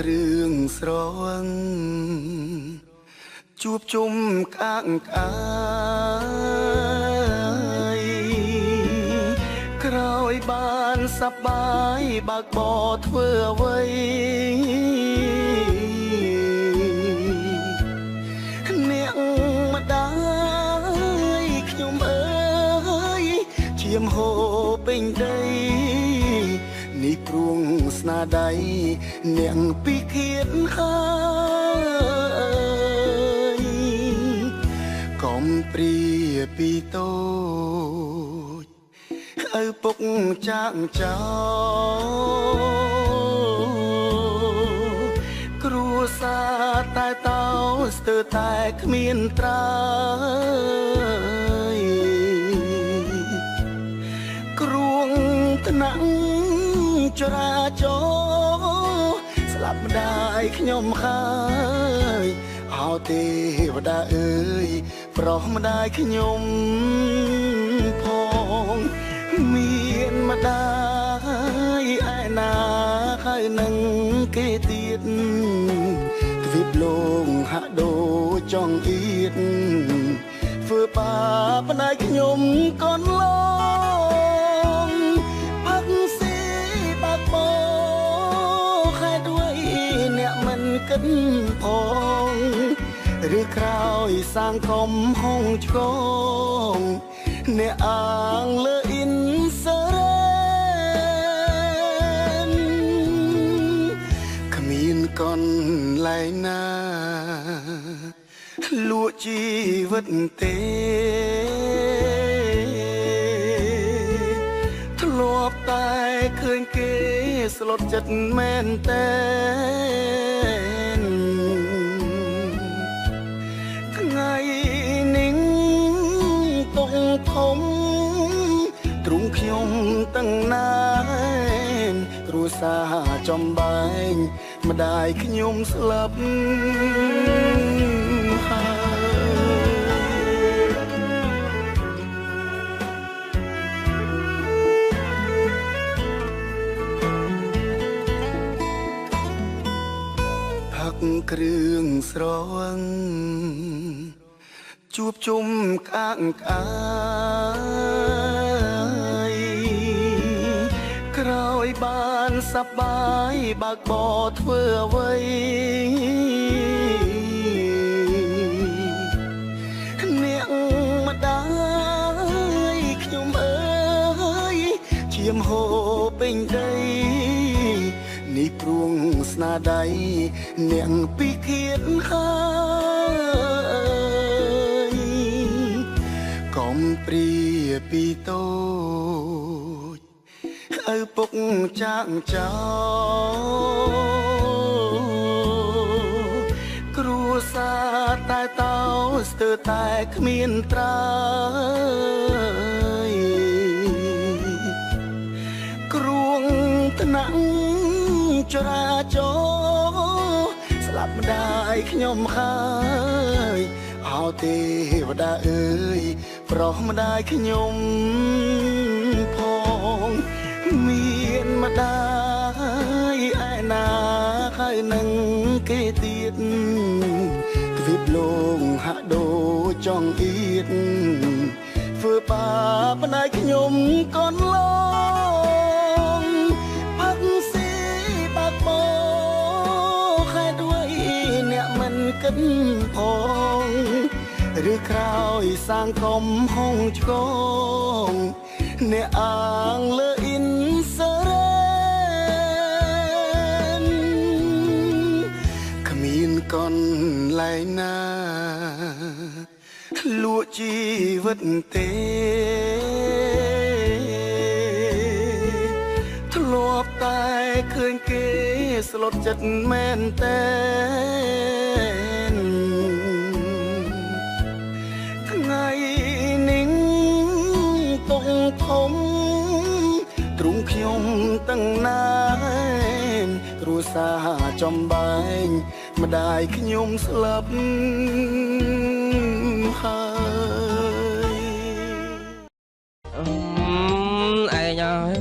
គ្រឿងស្រវឹងជួបជុំកាកកាយក្រោយបានសប្បាយបើកបរធ្វើអ្វីអ្នកម្ដាយខ្ញុំអើយឈាមហូរពេញដីនេះព្រួងស្នាដៃអ្នកពីឃាតហើយកុំព្រាពីតូចឪពុកចាក់ចោលគ្រួសារតែតោស្ទើរតែគ្មានត្រើយគ្រួងថ្នាក់ចរាចរណ៍ស្លាប់ម្ដាយខ្ញុំហើយអោទេវតាអើយប្រោះម្ដាយខ្ញុំផងមានម្ដាយឯណាហើយនឹងគេទៀតទ្វីបលោហាក់ដូចចង់អៀតធ្វើបាបម្ដាយខ្ញុំកូនឡងផឹកស៊ីបាក់បោខែด้วยអ្នកមិនគិតផងឬក្រោយសាងកុំហងឆ្កងអ្នកអាងលើអ៊ីនសរ៉ែនគ្មានកន្លែងណាលក់ជីវិតទេធ្លាប់តែឃើញគេស្លុតចិត្តមែនតែនថ្ងៃនេះតុងធំទ្រង់ខ្ញុំទាំងណានគ្រួសារចំបែងម្ដាយខ្ញុំស្លាប់គ្រឿងស្រវឹងជួបជុំកាកកាយក្រោយបានសប្បាយបើកបរធ្វើអ្វីអ្នកម្ដាយខ្ញុំអើយឈាមហូរពេញដីនេះព្រួងស្នាដៃអ្នកពីឃាតហើយកុំព្រាពីតូចឪពុកចាក់ចោលគ្រួសារតែតោស្ទើរតែគ្មានត្រើយគ្រួងថ្នាក់ចរាចរណ៍ស្លាប់ម្ដាយខ្ញុំហើយអោទេវតាអើយប្រោះម្ដាយខ្ញុំផងមានម្ដាយឯណាហើយនឹងគេទៀតទ្វីបលោហាក់ដូចចង់អៀតធ្វើបាបម្ដាយខ្ញុំកូនឡងផឹកស៊ីបាក់បោខែด้วยអ្នកមិនគិតផងឬក្រោយសាងកុំហងឆ្កងអ្នកអាងលើអ៊ីនសរ៉ែនគ្មានកន្លែងណាលក់ជីវិតទេធ្លាប់តែឃើញគេស្លុតចិត្តមែនតែនថ្ងៃនេះតុងធំទ្រង់ខ្ញុំទាំងណានគ្រួសារចំបែងម្ដាយខ្ញុំស្លាប់ហើយឯងហើយ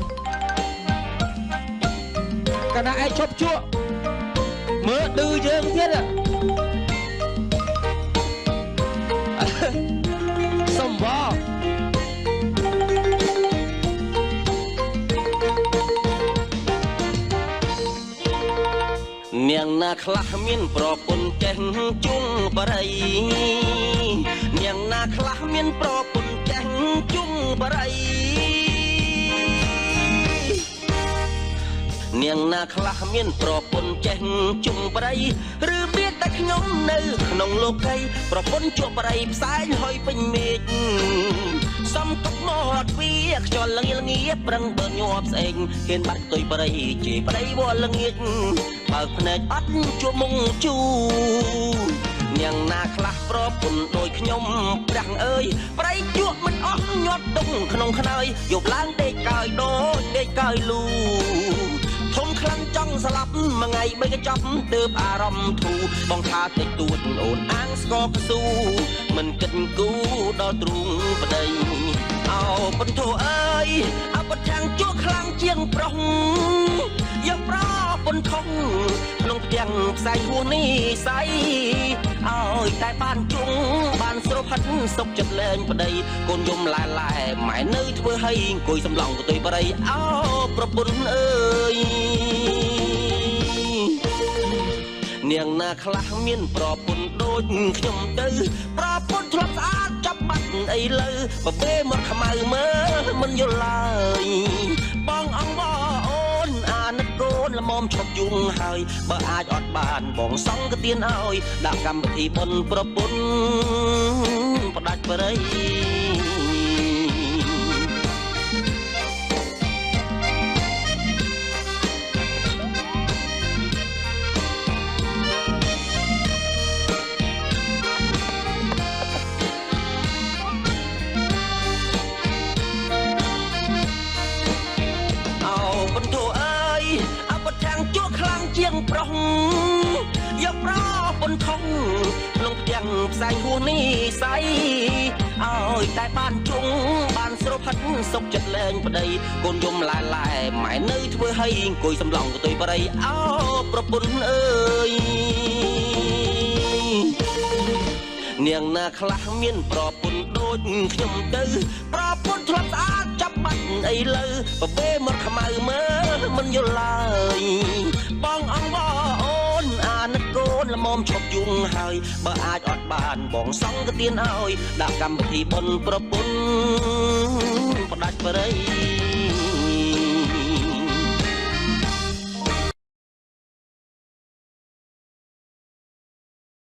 កណ្ដាឯងឈប់ជក់ ទៀតសុំបងនាងណាខ្លះមានប្រពន្ធចេះជុងបរិយនាងណាខ្លះមានប្រពន្ធចេះជុងបរិយនាងណាខ្លះមានប្រពន្ធចេះជុំបរិយឬមានតែខ្ញុំនៅក្នុងលោកីប្រពន្ធជក់បរិយផ្សែងហុយពេញមេឃសំទុកមកពីខ្យល់ល្ងាល្ងាប្រឹងបើញាប់ស្អែកហ៊ានបាត់ទុយបរិយជេបរិយវល់ល្ងាចបើភ្នែកអត់ជួមុងជូនាងណាខ្លះប្រពន្ធដូចខ្ញុំព្រះអើយបរិយជក់មិនអស់ញាត់ទុកក្នុងខ្នើយយកឡើងដេកកើយដូចដេកកើយលូធំខ្លាំងចង់ស្លាប់មួយថ្ងៃបីកញ្ចប់ទើបអារម្មណ៍ធូរបងថាតិចតួចអូនអាងស្គរកស៊ូមិនគិតគូដល់ទ្រូងប្តីអោបន្ធូអើយអបថាំងជួខ្លាំងជាងប្រុសយកប្រពន្ធខុសក្នុងផ្ទាំងផ្សែងហួសនេះស្អីឲ្យតែបានជុងបានស្រុបហិតសុកចិត្តលែងប្តីកូនយំឡែឡែម៉ែនៅធ្វើឲ្យអង្គុយសំឡងកតុយបរិយអោប្រពន្ធអើយនាងណាខ្លះមានប្រពន្ធដូចខ្ញុំទៅប្រពន្ធធ្លាប់ស្អាតចាប់បាត់អីលើបបេមកខ្មៅមើលមិនយល់ឡើយបងអង្គបអូនអាណិតកូនល្មមឈប់យំហើយបើអាចអត់បានបងសង្កទានឲ្យដាក់កម្មវិធីបុណ្យប្រពន្ធផ្ដាច់បរិយជាងប្រុសយកប្រពន្ធខុសក្នុងផ្ទាំងផ្សែងហួសនេះស្អីឲ្យតែបានជុងបានស្រុបហិតសុកចិត្តលែងប្តីកូនយំឡែឡែម៉ែនៅធ្វើឲ្យអង្គុយសំឡងកតុយបរិយអោប្រពន្ធអើយនាងណាខ្លះមានប្រពន្ធដូចខ្ញុំទៅប្រពន្ធធ្លាប់ស្អាតចាប់បាត់អីលើបបេមកខ្មៅមើលមិនយល់ឡើយបងអង្គអូនអាណិតកូនល្មមឈប់យំហើយបើអាចអត់បានបងសង្កទានឲ្យដាក់កម្មវិធីបុណ្យប្រពន្ធផ្ដាច់បរិយ